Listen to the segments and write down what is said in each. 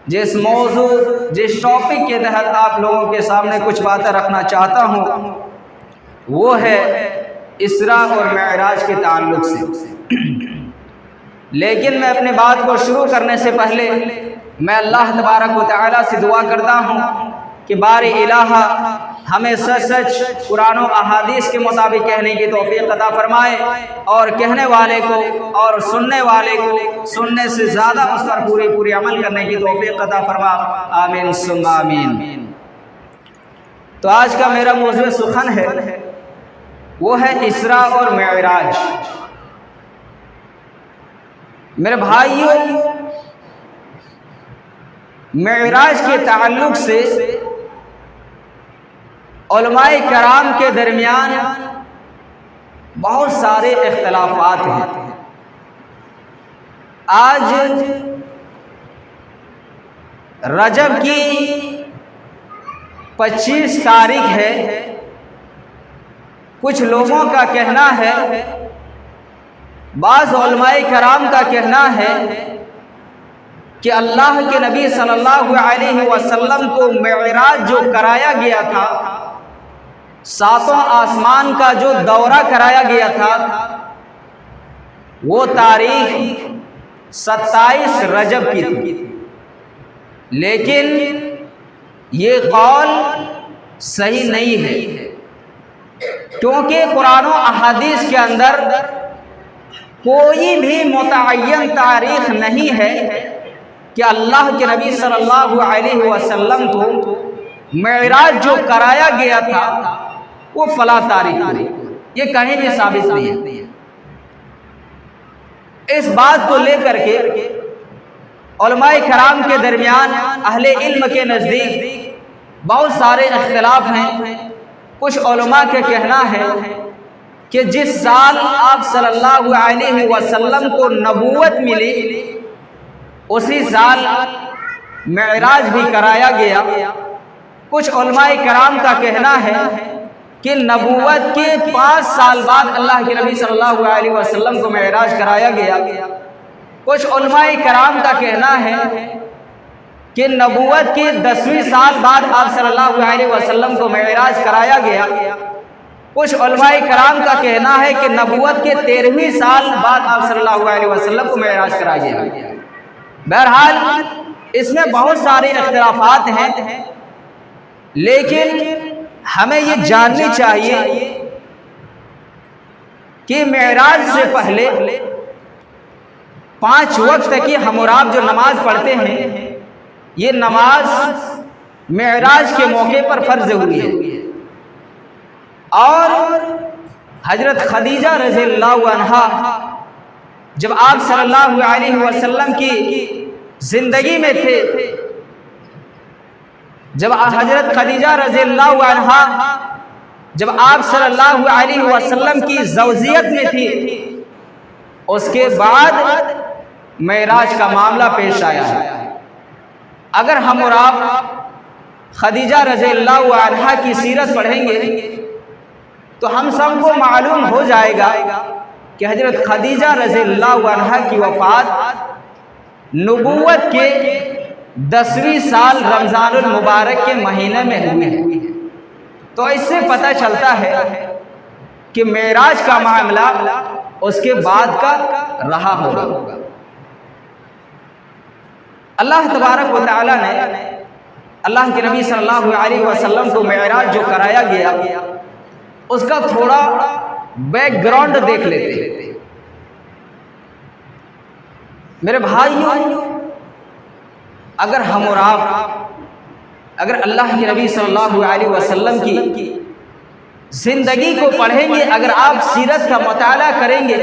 جس موضوع جس ٹاپک کے تحت آپ لوگوں کے سامنے کچھ باتیں رکھنا چاہتا ہوں وہ ہے اسراء اور معراج کے تعلق سے۔ لیکن میں اپنی بات کو شروع کرنے سے پہلے میں اللہ تبارک و تعالیٰ سے دعا کرتا ہوں کہ باری الہ ہمیں سچ سچ قرآن و احادیث کے مطابق کہنے کی توفیق عطا فرمائے، اور کہنے والے کو اور سننے والے کو سننے سے زیادہ اس پر پوری عمل کرنے کی توفیق عطا فرما، آمین ثم آمین۔ تو آج کا میرا موضوع سخن ہے، وہ ہے اسراء اور معراج۔ میرے بھائیوں، معراج کے تعلق سے علماء کرام کے درمیان بہت سارے اختلافات ہیں۔ آج رجب کی 25 تاریخ ہے۔ کچھ لوگوں کا کہنا ہے، بعض علماء کرام کا کہنا ہے کہ اللہ کے نبی صلی اللہ علیہ وسلم کو معراج جو کرایا گیا تھا، ساتوں آسمان کا جو دورہ کرایا گیا تھا، وہ تاریخ 27 رجب کی تھی۔ لیکن یہ قول صحیح نہیں ہے، کیونکہ قرآن و احادیث کے اندر کوئی بھی متعین تاریخ نہیں ہے کہ اللہ کے نبی صلی اللہ علیہ وسلم کو معراج جو کرایا گیا تھا وہ فلاں تاریخ تھی۔ یہ کہیں بھی ثابت نہیں ہے۔ اس بات کو لے کر کے علماء کرام کے درمیان اہل علم کے نزدیک بہت سارے اختلاف ہیں۔ کچھ علماء کا کہنا ہے کہ جس سال آپ صلی اللہ علیہ وسلم کو نبوت ملی اسی سال معراج بھی کرایا گیا۔ کچھ علماء کرام کا کہنا ہے کہ نبوت کے 5 سال بعد اللہ کے نبی صلی اللہ علیہ وسلم کو معراج کرایا گیا۔ کچھ علماء کرام کا کہنا ہے کہ نبوت کے 10ویں سال بعد آپ صلی اللہ علیہ وسلم کو معراج کرایا گیا۔ کچھ علماء کرام کا کہنا ہے کہ نبوت کے 13ویں سال بعد آپ صلی اللہ علیہ وسلم کو معراج کرایا گیا۔ بہرحال اس میں بہت سارے اختلافات ہیں، لیکن ہمیں یہ جاننی چاہیے کہ معراج سے پہلے 5 وقت کی ہم اور آپ جو نماز پڑھتے ہیں، یہ نماز معراج کے موقع پر فرض ہوئی ہے۔ اور حضرت خدیجہ رضی اللہ عنہا جب آپ صلی اللہ علیہ وسلم کی زندگی میں تھے، جب حضرت خدیجہ رضی اللہ عنہا جب آپ صلی اللہ علیہ وسلم کی زوجیت میں تھی، اس کے بعد معراج کا معاملہ پیش آیا ہے۔ اگر ہم اور آپ خدیجہ رضی اللہ عنہا کی سیرت پڑھیں گے تو ہم سب کو معلوم ہو جائے گا کہ حضرت خدیجہ رضی اللہ عنہا کی وفات نبوت کے 10ویں سال رمضان المبارک کے مہینے میں ہوئی ہے۔ تو اس سے پتہ چلتا ہے کہ معراج کا معاملہ اس کے بعد کا رہا ہوگا۔ اللہ تبارک و تعالیٰ نے اللہ کے نبی صلی اللہ علیہ وسلم کو معراج جو کرایا گیا اس کا تھوڑا بیک گراؤنڈ دیکھ لیتے ہیں۔ میرے بھائیوں، اگر ہم اور آپ اگر اللہ کے نبی صلی اللہ علیہ وسلم کی زندگی کو پڑھیں گے، اگر آپ سیرت کا مطالعہ کریں گے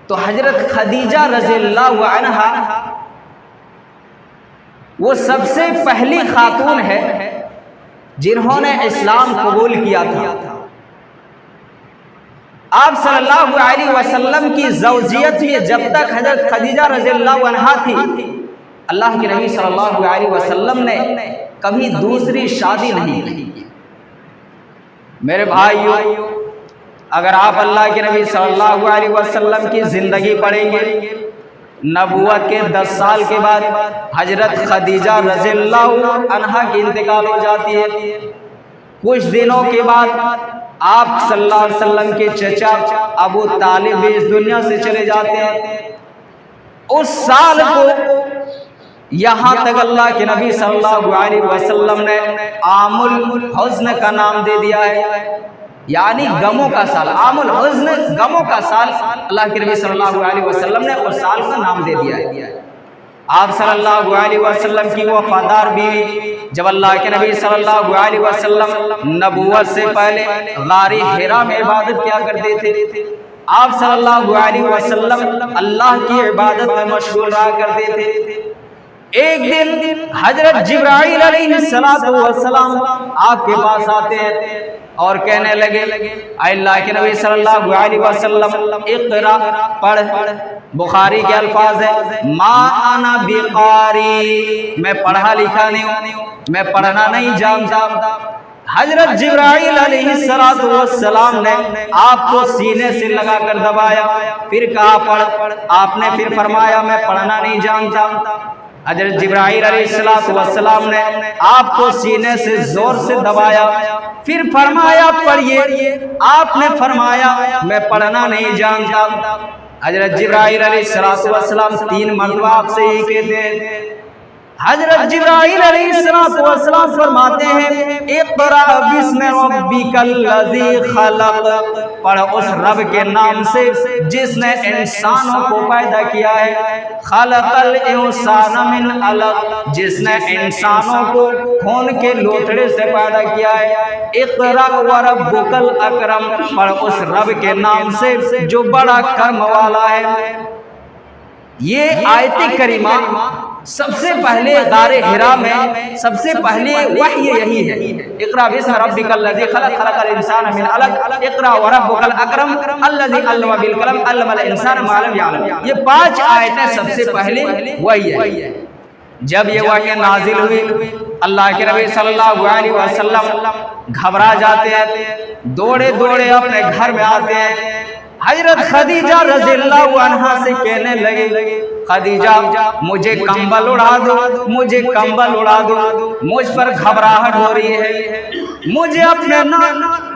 تو حضرت خدیجہ رضی اللہ عنہا وہ سب سے پہلی خاتون ہے جنہوں نے اسلام قبول کیا تھا۔ آپ صلی اللہ علیہ وسلم کی زوجیت میں جب تک حضرت خدیجہ رضی اللہ عنہا تھی، اللہ کے نبی صلی اللہ علیہ وسلم نے کبھی دوسری شادی نہیں کی۔ میرے بھائیوں، اگر آپ اللہ کے نبی صلی اللہ علیہ وسلم کی زندگی پڑھیں گے نبوت کے 10 سال کے بعد حضرت خدیجہ رضی اللہ عنہا کی انتقال ہو جاتی ہے۔ کچھ دنوں کے بعد آپ صلی اللہ علیہ وسلم کے چچا ابو طالب بھی اس دنیا سے چلے جاتے ہیں۔ اس سال کو یہاں تک اللہ کے نبی صلی اللہ علیہ وسلم نے عام الحزن کا نام دے دیا ہے، یعنی غموں کا سال۔ عام الحزن غموں کا سال، اللہ کے نبی صلی اللہ علیہ وسلم نے اس سال کا نام دے دیا ہے۔ آپ صلی اللہ علیہ وسلم کی وفادار بیوی جب اللہ کے نبی صلی اللہ علیہ وسلم نبوت سے پہلے غار حرا میں عبادت کیا کرتے تھے، آپ صلی اللہ علیہ وسلم اللہ کی عبادت میں مشغول رہا کرتے تھے۔ ایک دن حضرت جبرائیل علیہ السلام آپ کے پاس آتے ہیں اور کہنے لگے، اے اللہ کے نبی صلی اللہ علیہ وسلم اقرا پڑھ۔ بخاری کے الفاظ ہے ما انا بقاری، میں پڑھا لکھا نہیں ہوں، میں پڑھنا نہیں جانتا۔ حضرت جبرائیل علیہ السلام نے آپ کو سینے سے لگا کر دبایا، پھر کہا پڑھ۔ آپ نے پھر فرمایا میں پڑھنا نہیں جانتا۔ حضرت جبرائیل علیہ السلام نے آپ کو سینے سے زور سے دبایا، پھر فرمایا پڑھیے۔ آپ نے فرمایا میں پڑھنا نہیں جانتا۔ حضرت جبرائیل علیہ السلام 3 مرتبہ آپ سے یہ کہتے ہیں۔ حضرت جبرائیل علیہ السلام فرماتے ہیں اقرا بسم ربک الذی خلق، پڑھ اس رب کے نام سے جس نے انسانوں کو پیدا کیا ہے۔ خلق الانسان من علق، جس نے انسانوں کو خون کے لوتھڑے سے پیدا کیا ہے۔ اقرا وربک الاکرم، پڑھ اس رب کے نام سے جو بڑا کرم والا ہے۔ یہ آیت کریمہ سب سے پہلے غار حرا میں سب سے پہلے وحی یہی ہے، اقرا بسم ربک الذی خلق، خلق الانسان من علق، اقرا وربک الاکرم الذی علم بالقلم، علم الانسان ما لم یعلم۔ یہ 5 آیتیں سب سے پہلے وحی ہے۔ جب یہ وحی نازل ہوئی، اللہ کے نبی صلی اللہ علیہ وسلم گھبرا جاتے ہیں، دوڑے دوڑے اپنے گھر میں آتے ہیں۔ حضرت خدیجہ رضی اللہ عنہا سے کہنے لگے خدیجہ مجھے کمبل اڑا دو، مجھے کمبل اڑا دو، مجھ پر گھبراہٹ ہو رہی ہے، مجھے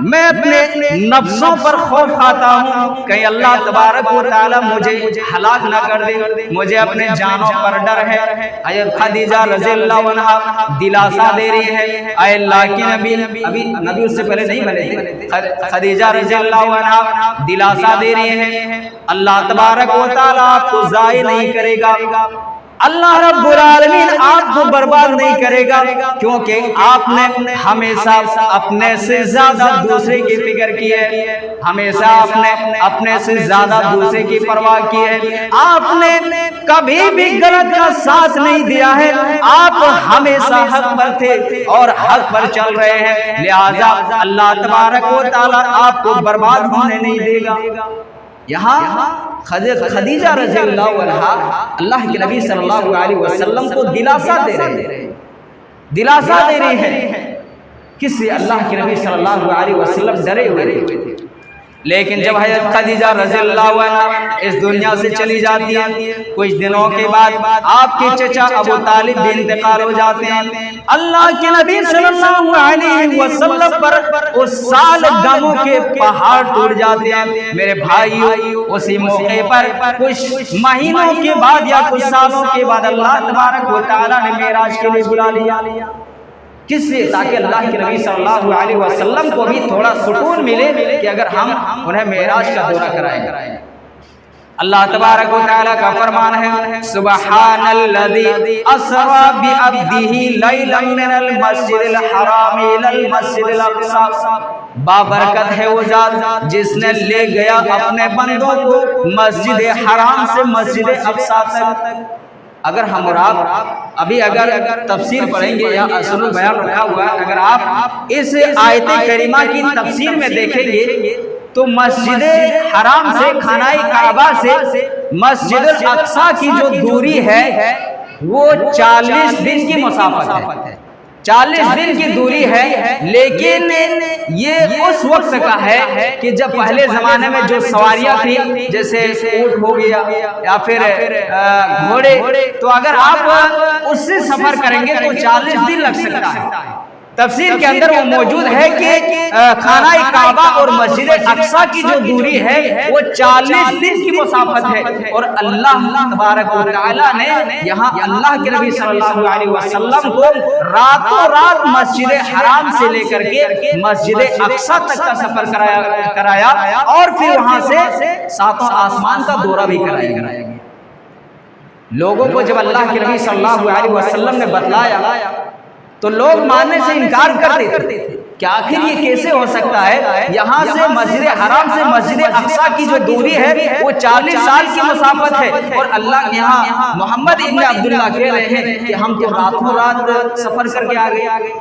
میں اپنے نفسوں پر خوف کھاتا ہوں، کہیں اللہ تبارک و تعالی مجھے ہلاک نہ کر دے، مجھے اپنے جانوں پر ڈر ہے۔ حضرت خدیجہ رضی اللہ عنہا دلاسا دے رہی ہے، اے اللہ کے نبی، ابھی نبی اس سے پہلے نہیں ملے تھے، خدیجہ رضی اللہ عنہا دلاسا دے رہی ہے اللہ تبارک و تعالی آپ کو ضائع نہیں کرے گا، اللہ رب العالمین آپ کو برباد نہیں کرے گا، کیونکہ آپ نے ہمیشہ اپنے سے زیادہ دوسرے کی فکر کی ہے، ہمیشہ اپنے سے زیادہ دوسرے کی پرواہ کی ہے، آپ نے کبھی بھی غلط کا ساتھ نہیں دیا ہے، آپ ہمیشہ حق پر تھے اور حق پر چل رہے ہیں، لہذا اللہ تبارک و تعالی آپ کو برباد ہونے نہیں دے گا۔ یہاں خدیجہ رضی اللہ عنہا اللہ کے نبی صلی اللہ علیہ وسلم کو دلاسا دے رہے ہیں، کس سے؟ اللہ کے نبی صلی اللہ علیہ وسلم ڈرے ہوئے تھے۔ لیکن جب حضرت خدیجہ رضی اللہ عنہا اس دنیا سے چلی جاتی ہیں، کچھ دنوں کے بعد آپ کے چچا ابو طالب بھی انتقال ہو جاتے ہیں۔ اللہ کے نبی صلی اللہ علیہ وسلم پر اس سال غموں کے پہاڑ ٹوٹ جاتے ہیں۔ میرے بھائیو، اسی موقع پر کچھ مہینوں کے بعد یا کچھ سالوں کے بعد اللہ تبارک و تعالی نے معراج کے لیے بلا لیا، کس لیے؟ تاکہ اللہ کے نبی صلی اللہ علیہ وسلم کو بھی تھوڑا سکون ملے کہ اگر ہم انہیں معراج کا دورہ کرائیں۔ اللہ تبارک و تعالیٰ کا فرمان ہے سبحان الذی اسری بعبدہ لیلا من المسجد الحرام الی المسجد الاقصی، بابرکت ہے وہ ذات جس نے لے گیا اپنے بندوں کو مسجد حرام سے مسجد اقصی تک۔ اگر ہم اور آپ ابھی اگر تفسیر پڑھیں گے یا اصل البیان رکھا ہوا ہے، اگر آپ اس آیت کریمہ کی تفسیر میں دیکھیں گے تو مسجد حرام سے خانہ کعبہ سے مسجد الاقصی کی جو دوری ہے وہ 40 دن کی مسافت ہے۔ 40 دن کی دوری ہے، لیکن یہ اس وقت کا ہے کہ جب پہلے زمانے میں جو سواریاں تھیں، جیسے اونٹ ہو گیا یا پھر گھوڑے، تو اگر آپ اس سے سفر کریں گے تو 40 دن لگ سکتا ہے۔ تفسیر کے اندر وہ موجود ہے کہ خانہ کعبہ اور مسجد اقصیٰ کی جو دوری ہے وہ 40 دن کی مسافت ہے، اور اللہ تبارک و تعالیٰ نے یہاں اللہ کے نبی صلی اللہ علیہ وسلم کو راتوں رات مسجد حرام سے لے کر کے مسجد اقصیٰ تک کا سفر کرایا، اور پھر وہاں سے 7 آسمان کا دورہ بھی کرایا گیا۔ لوگوں کو جب اللہ کے نبی صلی اللہ علیہ وسلم نے بتلایا تو لوگ ماننے سے انکار کرتے تھے کہ آخر یہ کیسے ہو سکتا ہے، یہاں سے مسجد حرام سے مسجد اقصیٰ کی جو دوری ہے وہ 40 سال کی مسافت ہے، اور اللہ یہاں محمد ابن عبداللہ کہہ رہے ہیں کہ ہم تو راتوں رات سفر کر کے آگے۔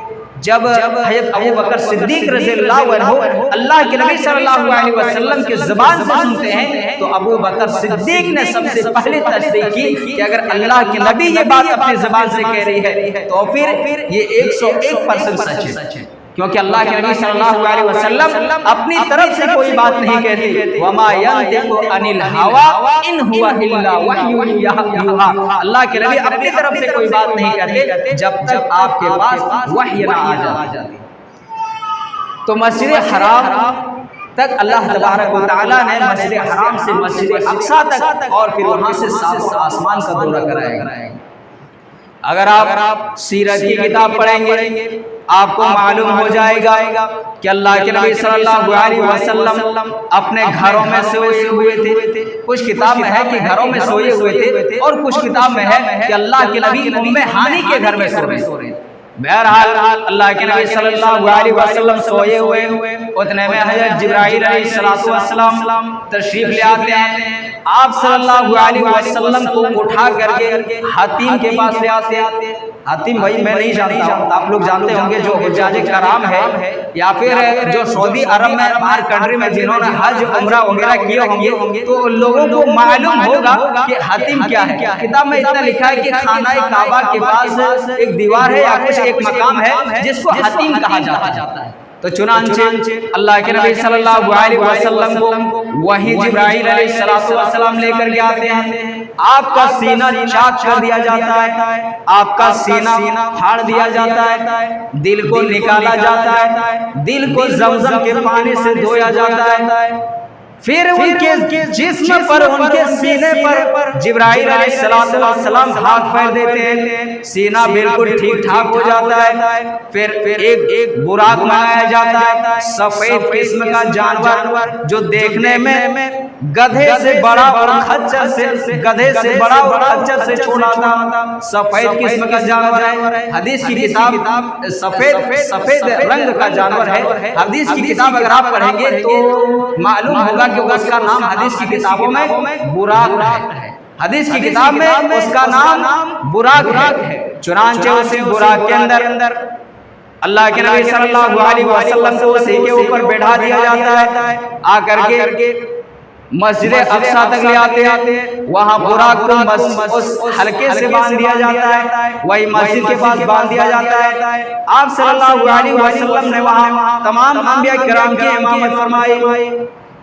جب حضرت ابو بکر صدیق رضی اللہ عنہ اللہ کے نبی صلی اللہ علیہ وسلم کے زبان سے سنتے ہیں تو ابو بکر صدیق نے سب سے پہلے تصدیق کی کہ اگر اللہ کے نبی یہ بات اپنی زبان سے کہہ رہی ہے تو پھر یہ 101% سچ ہے، کیونکہ اللہ کے نبی صلی اللہ علیہ وسلم اپنی طرف سے کوئی بات نہیں کہتے۔ وَمَا يَنْطِقُ عَنِ الْهَوَىٰ إِنْ هُوَ إِلَّا وَحْيٌ يُوحَىٰ، اللہ کے نبی اپنی طرف سے کوئی بات نہیں کہتے جب تک آپ کے پاس وحی نہ آ جاتی۔ تو مسجد حرام تک اللہ تبارک و تعالیٰ نے مسجد حرام سے مسجد اقصیٰ تک اور پھر وہاں سے 7 آسمان کا دورہ کرایا گیا۔ اگر آپ سیرت کی کتاب پڑھیں گے آپ کو معلوم ہو جائے گا کہ اللہ کے نبی صلی اللہ علیہ وسلم اپنے گھروں میں سوئے ہوئے تھے۔ کچھ کتاب میں ہے کہ گھروں میں سوئے ہوئے تھے، اور کچھ کتاب میں ہے کہ اللہ کے نبی ام ہانی کے گھر میں سو رہے ہیں۔ بہرحال اللہ کے نبی صلی اللہ علیہ وسلم سوئے ہوئے، اتنے میں حضرت جبرائیل علیہ السلام تشریف لے آتے ہیں، آپ صلی اللہ علیہ وسلم کو اٹھا کر کے حاتم کے پاس لے آتے ہیں۔ حاتم بھائی میں نہیں جانتا ہوں، آپ لوگ جانتے ہوں گے جو حجاج کرام ہے یا پھر جو سعودی عرب میں باہر کنٹری میں جنہوں نے حج عمرہ وغیرہ کیے ہوں گے تو لوگوں کو معلوم ہوگا کہ حاتم کیا ہے۔ کتاب میں اتنا لکھا ہے کہ خانہ کعبہ کے پاس ایک دیوار ہے یا کچھ ایک مقام ہے جس کو حاتم کہا جاتا ہے۔ تو چنانچہ اللہ کے نبی صلی اللہ علیہ وسلم کو وہی جبرائیل علیہ السلام لے کر کے آتے ہیں، آپ کا سینہ چاک کر دیا جاتا ہے، آپ کا سینہ پھاڑ دیا جاتا ہے، دل کو نکالا جاتا ہے، دل کو زمزم کے پانی سے دھویا جاتا ہے، پھر ان کے جسم پر ان کے سینے پر جبرائیل علیہ السلام ہاتھ پھیر دیتے ہیں، سینہ بالکل ٹھیک ٹھاک ہو جاتا ہے، پھر ایک براق منگایا جاتا ہے، سفید قسم کا جانور جو دیکھنے میں گدھے سے بڑا اور خچر سے چھوٹا تھا، سفید قسم کا جانور ہے۔ حدیث کی کتاب سفید رنگ کا جانور ہے، حدیث کی کتاب اگر آپ پڑھیں گے تو معلوم ہوگا کہ اس کا نام حدیث کی کتابوں میں براق ہے، حدیث کی کتاب میں اس کا نام براق ہے۔ چنانچہ اسی براق کے اندر اللہ کے نبی صلی اللہ علیہ وسلم کو اسی کے اوپر بیٹھا دیا جاتا ہے، آ کر کے مسجد اقصیٰ تک لے آتے ہیں، وہاں براق کو اس حلقے سے باندھ دیا جاتا ہے، وہی مسجد کے پاس باندھ دیا جاتا ہے۔ آپ صلی اللہ علیہ وسلم نے وہاں تمام انبیاء کرام کی امامت فرمائی،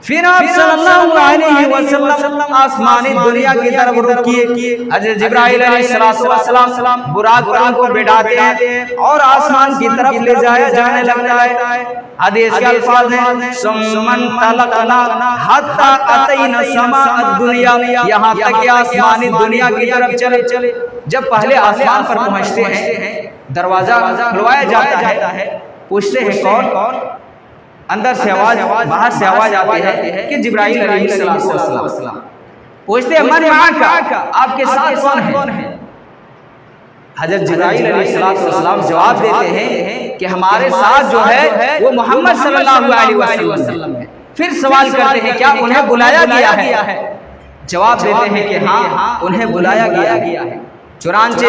پھر آپ صلی اللہ علیہ وسلم آسمانی دنیا کی طرف رخ کیے، حضرت جبرائیل علیہ السلام براق پر کو بٹھاتے ہیں اور آسمان کی طرف لے جایا جانے لگتا ہے۔ حدیث کے الفاظ ہیں ثم انطلقنا حتی اتینا السماء الدنیا، یہاں تک کہ آسمانی دنیا کی طرف چلے۔ جب پہلے آسمان پر پہنچتے ہیں دروازہ کھلوایا جاتا ہے، پوچھتے ہیں کون؟ اندر سے آواز باہر سے آواز آتی ہے کہ جبرائیل علیہ السلام۔ پوچھتے ہیں من معاک، آپ کے ساتھ کون ہے؟ حضرت جبرائیل علیہ السلام جواب دیتے ہیں کہ ہمارے ساتھ جو ہے وہ محمد صلی اللہ علیہ وسلم ہے۔ پھر سوال کرتے ہیں کیا انہیں بلایا گیا ہے؟ جواب دیتے ہیں کہ ہاں انہیں بلایا گیا ہے۔ چنانچہ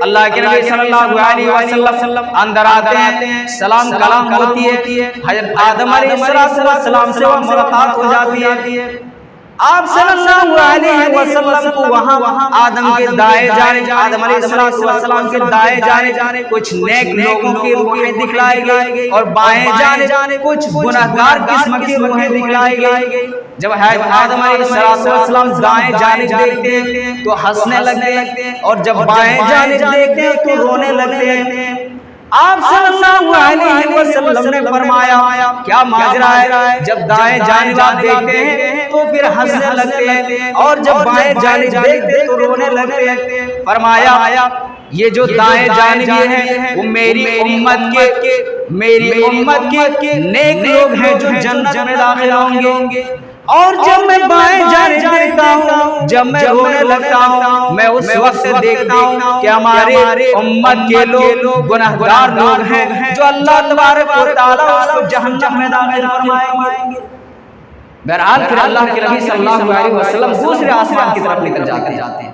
اللہ کے نبی صلی اللہ علیہ وسلم اندر آتے ہیں، سلام کلام ہوتی ہے، حضرت آدم علیہ السلام سے وہ ملاقات ہو جاتی ہے، آپ صلی اللہ علیہ وسلم کو وہاں آدم کے دائیں جانب، آدم علیہ السلام کے دائیں جانب کچھ نیک لوگوں کی روحیں دکھلائی گئی اور بائیں جانب کچھ گناہگار قسم کی روحیں دکھلائی گئی۔ جب آدم علیہ السلام دائیں جانب دیکھتے ہیں تو ہنسنے لگتے ہیں، اور جب بائیں جانب دیکھتے ہیں تو رونے لگتے ہیں۔ آپ صلی اللہ علیہ وسلم نے فرمایا کیا ماجرا ہے؟ جب دائیں جانب آپ دیکھتے ہیں تو پھر ہنسنے لگتے ہیں، اور جب بائیں جانب دیکھتے ہیں تو رونے لگتے ہیں۔ فرمایا یہ جو دائیں جانب ہیں وہ میری امت کے نیک لوگ ہیں جو جنت میں داخل ہوں گے، اور جب میں بائیں جانب دیکھتا ہوں، جب میں رونے لگتا ہوں، میں اس وقت دیکھتا ہوں کہ ہمارے امت کے لوگ گناہگار لوگ ہیں جو اللہ تبارک و تعالیٰ اس کو جہنم میں داخل فرمائیں گے۔ بہرحال پھر اللہ کے نبی صلی اللہ علیہ وسلم دوسرے آسمان کی طرف نکل جاتے ہیں۔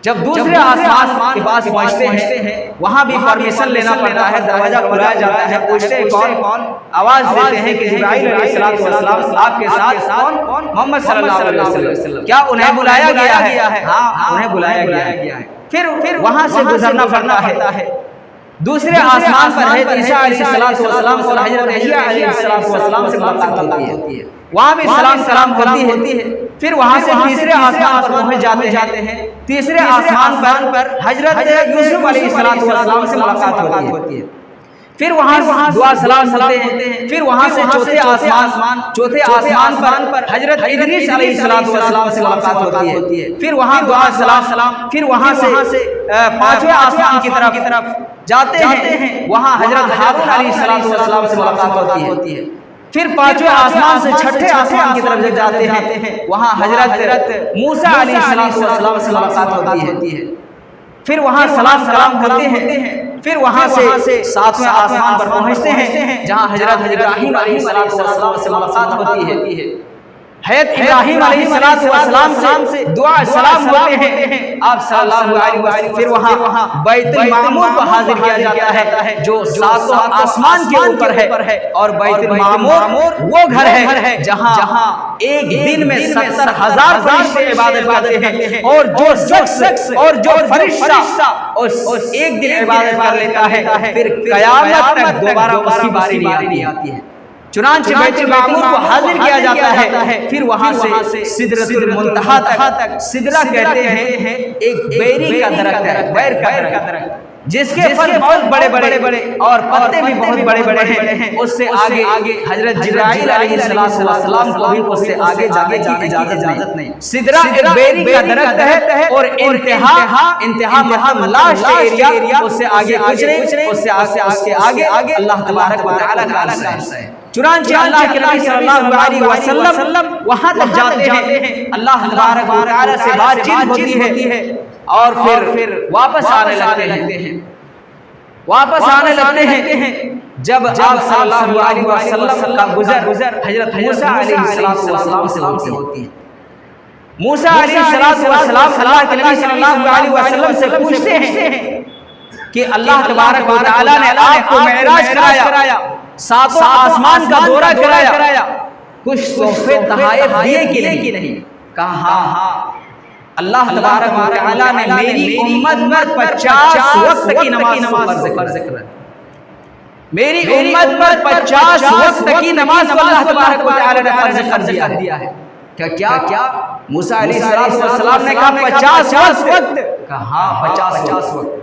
جب دوسرے آسمان کے پاس پہنچتے ہیں وہاں بھی پرمیشن لینا پڑتا ہے، دروازہ کھلایا جاتا ہے، پوچھتے ہیں کون؟ آواز دیتے ہیں کہ جبرائیل علیہ السلام آپ کے ساتھ کون؟ محمد صلی اللہ علیہ وسلم۔ کیا انہیں بلایا گیا ہے؟ ہاں انہیں بلایا گیا ہے۔ پھر وہاں سے گزرنا پڑتا ہے۔ دوسرے آسمان پر ہے عیسیٰ علیہ السلام اور حضرت یحییٰ علیہ السلام سے ملاقات ہوتی ہے، وہاں بھی سلام ہوتی ہے۔ پھر وہاں سے تیسرے آسمان پر پہنچ جاتے ہیں۔ تیسرے آسمان پر حضرت یوسف علیہ السلام سے ملاقات ہوتی ہے۔ پھر وہاں دعا سلام سنتے ہیں۔ پھر وہاں سے چوتھے آسمان پر حضرت ادریس علیہ السلام سے ملاقات ہوتی ہے۔ پھر وہاں دعا سلام، پھر وہاں سے پانچویں آسمان کی طرف جاتے ہیں، وہاں حضرت ہارون علیہ السلام سے ملاقات ہوتی ہے۔ پھر پانچویں آسمان سے چھٹے آسمان کی طرف جب جاتے ہیں وہاں حضرت موسیٰ علیہ السلام سے ملاقات ہوتی ہے۔ پھر وہااں سلام کرتے ہیں۔ پھر وہاں سے ساتویں آسمان پر پہنچتے ہیں جہاں حضرت ابراہیم علیہ السلام سے ملاقات ہوتی ہے۔ حضرت ابراہیم علیہ السلام سے دعا سلام ہوتے ہیں آپ صلی اللہ علیہ وسلم۔ پھر وہاں بیت المعمور کو حاضر کیا جاتا ہے جو ساتوں آسمان کے اوپر ہے، اور بیت المعمور وہ گھر ہے جہاں ایک دن میں 70,000 فرشتے عبادت کرتے ہیں، اور جو شخص اور جو فرشتہ اس ایک دن عبادت کر لیتا ہے پھر قیامت تک دوبارہ اس کی باری نہیں آتی ہے۔ چنانچہ بیت المعمور کو حاضر کیا جاتا ہے۔ پھر وہاں سے سدرۃ المنتہا تک، سدرہ کہتے ہیں ایک بیری کا درخت ہے، بیر کا درخت جس کے پھل بہت بڑے اور پتے بھی بہت بڑے ہیں۔ اس سے آگے حضرت جبرائیل علیہ السلام کو بھی اس سے آگے جانے کی اجازت نہیں۔ سدرہ ایک بیری کا درخت ہے اور انتہا مطلب لاسٹ ایریا، اس سے آگے کچھ نہیں، اس سے آگے اللہ تبارک و تعالیٰ کا عرصہ ہے۔ چنانچہ اللہ کے نبی صلی اللہ علیہ وسلم وہاں تک جاتے ہیں، اللہ تبارک و تعالیٰ سے بات چیت ہوتی ہے، اور پھر واپس آنے لگتے ہیں۔ جب آپ صلی اللہ علیہ وسلم کا گزر حضرت موسیٰ علیہ السلام سے ہوتی ہے۔ موسیٰ علیہ السلام اللہ کے نبی صلی اللہ علیہ وسلم سے پوچھتے ہیں کہ اللہ تبارک و تعالیٰ نے آپ کو معراج کرایا، ساتوں آسمان کا دورہ کرایا، کچھ تحفے تحائف دیے کہ نہیں؟ کہا ہاں، اللہ تبارک و تعالیٰ نے میری امت پر 50 وقت کی نماز فرض کر دی۔ میری امت پر 50 وقت کی نماز کو اللہ تبارک و تعالیٰ نے فرض کر دیا ہے۔ کیا موسیٰ علیہ السلام نے کہا 50 وقت؟ کہا ہاں 50 وقت۔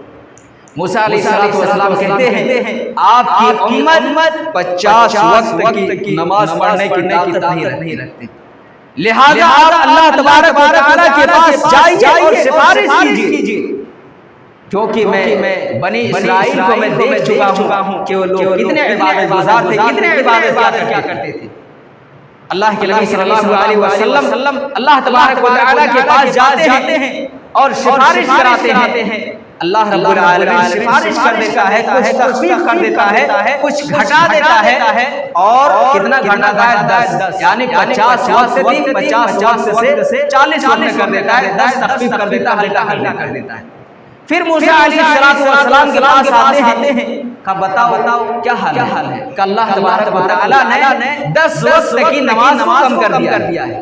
موسیٰ علیہ السلام کہتے ہیں آپ کی امت 50 وقت کی نماز پڑھنے کی طاقت نہیں رکھتے، لہذا آپ اللہ تبارک و تعالیٰ کے پاس جائیے اور سفارش کیجیے، کیونکہ میں بنی اسرائیل کو میں دیکھ چکا ہوں کہ وہ لوگ کتنے عبادت گزار تھے، کتنے عبادت کیا کرتے تھے۔ اللہ کے نبی صلی اللہ علیہ وسلم اللہ تبارک و تعالیٰ کے پاس جاتے ہیں اور سفارش کراتے ہیں۔ اللہ رب العالمین سفارش کر دیتا ہے، کچھ تخفیف کر دیتا ہے، کچھ گھٹا دیتا ہے، اور کتنا گھٹاتا ہے 10، یعنی 50 وقت سے 50 وقت سے 40 وقت کر دیتا ہے، 10 تخفیف کر دیتا ہے، ہلکا کر دیتا ہے۔ پھر موسیٰ علیہ السلام کے پاس آتے ہیں کہ بتاؤ کیا حال ہے؟ کہ اللہ تبارک و تعالیٰ نے 10 وقت کی نماز کم کر دیا ہے۔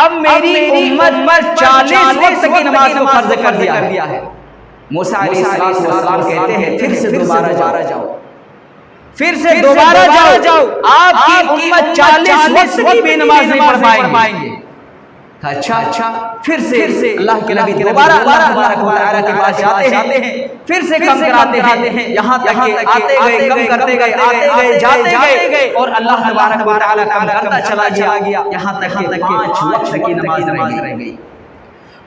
اب میری امت پر 40 وقت کی نماز کو فرض کر دیا ہے۔ موسیٰ علیہ السلام کہتے ہیں پھر سے دوبارہ جاؤ، پھر سے دوبارہ جاؤ، آپ کی امت 40 وقت کی بھی نماز نہیں پڑھ پائیں گے۔ اچھا پھر سے اللہ کے نبی دوبارہ اللہ تبارک و تعالیٰ کے پاس جاتے ہیں، پھر سے کم کراتے ہیں، یہاں تک کہ آتے گئے کم کرتے گئے، آتے گئے جاتے گئے، اور اللہ تبارک و تعالیٰ کم کرتا چلا گیا، یہاں تک کہ 5 وقت کی نماز رہ گئی،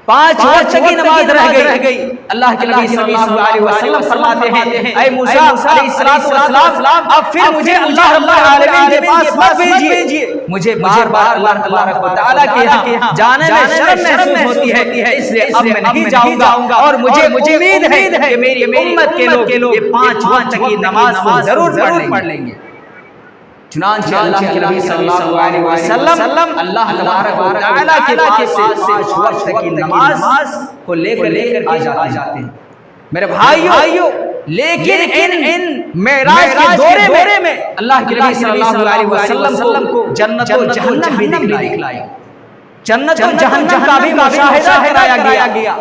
5 وقت کی نماز رہ گئی۔ اللہ کے نبی صلی اللہ علیہ وسلم فرماتے ہیں اے موسیٰ علیہ السلام اب پھر مجھے اللہ رب العالمین کے پاس مت بھیجیے، مجھے بار بار اللہ تبارک و تعالیٰ کے یہاں جانے میں شرم محسوس ہوتی ہے، اس لیے اب میں نہیں جاؤں گا، اور مجھے امید ہے کہ میری امت کے لوگ یہ 5 وقت کی نماز کو ضرور پڑھ لیں گے۔ چنانچہ اللہ کے نبی صلی اللہ علیہ وسلم اللہ تبارک و تعالیٰ کے پاس 5 وقت کی نماز کو لے کر آ جاتے ہیں۔ میرے بھائیو، لیکن ان معراج کے دورے میں اللہ کے نبی صلی اللہ علیہ وسلم کو جنت و جہنم بھی دکھلائی، جنت و جہنم کا بھی مشاہدہ کرایا گیا۔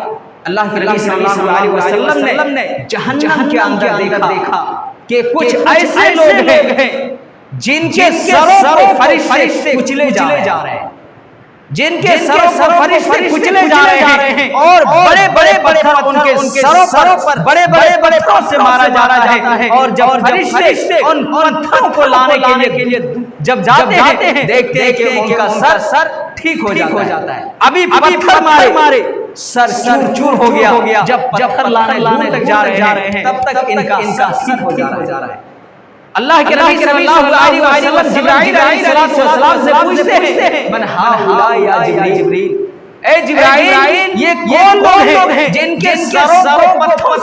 اللہ کے نبی صلی اللہ علیہ وسلم نے جہنم کے اندر دیکھا کہ کچھ ایسے لوگ ہیں جن کے سروں کو فرشتے کچلے جا رہے ہیں، جن کے سروں کو فرشتے کچلے جا رہے ہیں، اور بڑے بڑے پتھر ان کے سروں پر بڑے بڑے پتھروں سے مارا جا رہا ہے، اور جب فرشتے ان پتھروں کو لانے کے لیے جب جاتے ہیں دیکھتے ہیں کہ ان کا سر ٹھیک ہو جاتا ہے۔ ابھی پتھر مارے سر چور ہو گیا، جب پتھر لانے تک جا رہے ہیں تب تک ان کا ٹھیک ہو جا رہا ہے۔ اللہ کے نبی صلی اللہ علیہ وسلم جبرائیل علیہ السلام سے پوچھتے ہیں من ہؤلاء یا جبرائیل، اے جبرائیل یہ کون لوگ ہیں جن کے سروں کو پتھروں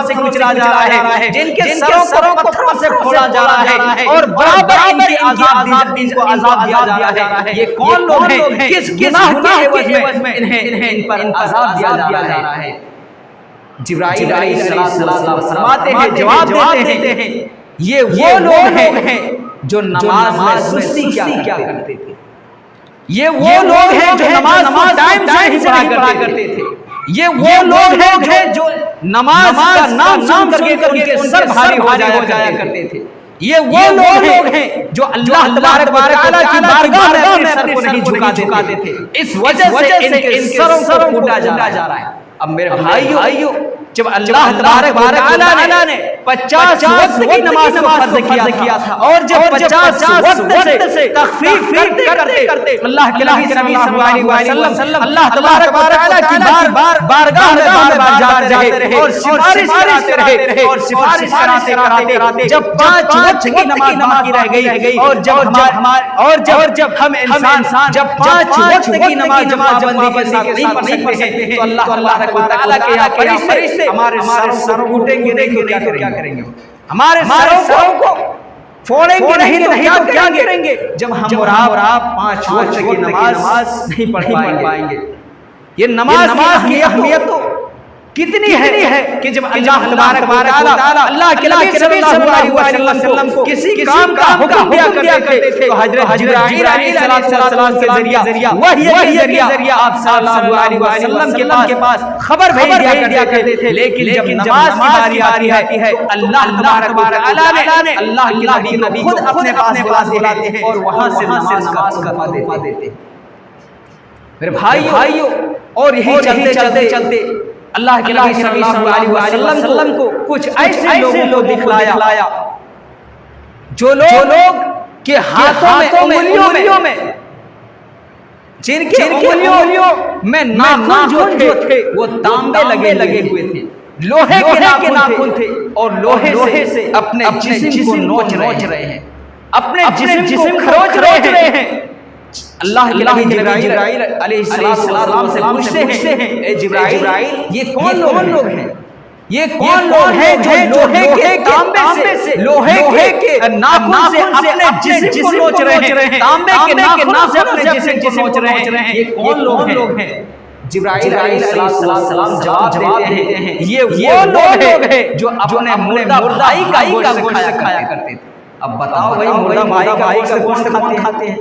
سے کچلا جا رہا ہے، جن کے سروں کو پتھروں سے پھوڑا جا رہا ہے، اور برابر ان کو عذاب دیا جا رہا ہے؟ یہ کون لوگ ہیں؟ کس گناہ کے عوض میں ان پر عذاب دیا جا رہا ہے؟ جبرائیل علیہ السلام فرماتے ہیں، جواب دیتے ہیں یہ وہ لوگ ہیں جو نماز میں سستی کیا کرتے تھے، یہ وہ لوگ ہیں جو نماز ٹائم سے ہی پڑھا کرتے تھے، یہ وہ لوگ ہیں جو نماز کا نام سن کر کے ان کے سر بھاری ہو جایا کرتے تھے، یہ وہ لوگ ہیں جو اللہ تبارک و تعالیٰ کی بارگاہ میں اپنے سر کو نہیں جھکاتے تھے، اس وجہ سے ان کے سروں کو کوٹا جا رہا ہے۔ اب میرے بھائیو، جب اللہ تبارک و تعالیٰ نے 50 وقت کی نماز کو فرض کیا تھا، اور جب 50 وقت سے تخفیف کرتے اللہ کے نبی صلی اللہ علیہ وسلم اللہ تبارک و تعالیٰ کی بارگاہ میں بار جاتے رہے، اور سفارش کراتے جب 5 وقت کی نماز باقی رہ گئی، اور جب ہم انسان جب 5 وقت کی نماز جماعت بندی کے ساتھ نہیں پڑھ سکتے ہیں، تو اللہ تبارک و تعالیٰ کے یہاں فرشتے ہمارے سروں کو ٹوٹیں گے تو کیا کریں گے؟ ہمارے سروں کو پھوڑیں گے نہیں تو کیا کریں گے؟ جب ہم اور آپ 5 وقت کی نماز نہیں پڑھ پائیں گے۔ یہ نماز کی اہمیت کتنی ہے کہ جب اللہ تبارک و تعالیٰ اللہ کے نبی صلی اللہ علیہ وسلم کو کسی کام کا حکم دیا کرتے تھے تو حضرت جبرائیل علیہ السلام کے ذریعہ وحی کے ذریعہ آپ صلی اللہ علیہ وسلم کے پاس خبر بھیج دیا کرتے تھے، لیکن جب نماز کی باری آتی ہے تو اللہ تبارک و تعالیٰ نے اللہ کے نبی کو خود اپنے پاس بلاتے ہیں اور وہاں سے نماز کا فتویٰ دیتے ہیں۔ میرے بھائیو، اور یہی چلتے اللہ کے نبی صلی اللہ علیہ وسلم کو کچھ ایسے لوگوں کو دکھلایا جو لوگ کے ہاتھوں میں انگلیوں میں جن کے انگلیوں میں ناخن جو تھے وہ تانبے لگے ہوئے تھے، لوہے کے ناخن تھے، اور لوہے سے اپنے جسم کو نوچ رہے ہیں، اپنے جسم کو کھروچ رہے ہیں۔ اللہ کے نبی جبرائیل علیہ السلام سے پوچھتے ہیں اے جبرائیل یہ کون لوگ ہیں؟ یہ کون لوگ ہیں جو لوہے کے تانبے سے لوہے کے ناخن سے اپنے جسم کو نوچ رہے ہیں، تانبے کے ناخن سے اپنے جسم کو نوچ رہے ہیں؟ یہ کون لوگ ہیں؟ جبرائیل علیہ السلام جواب دیتے ہیں یہ وہ لوگ ہیں جو اپنے مردہ بھائی کا گوشت کھایا کرتے تھے۔ اب بتاؤ بھائی، مردہ بھائی کا گوشت کھاتے ہیں؟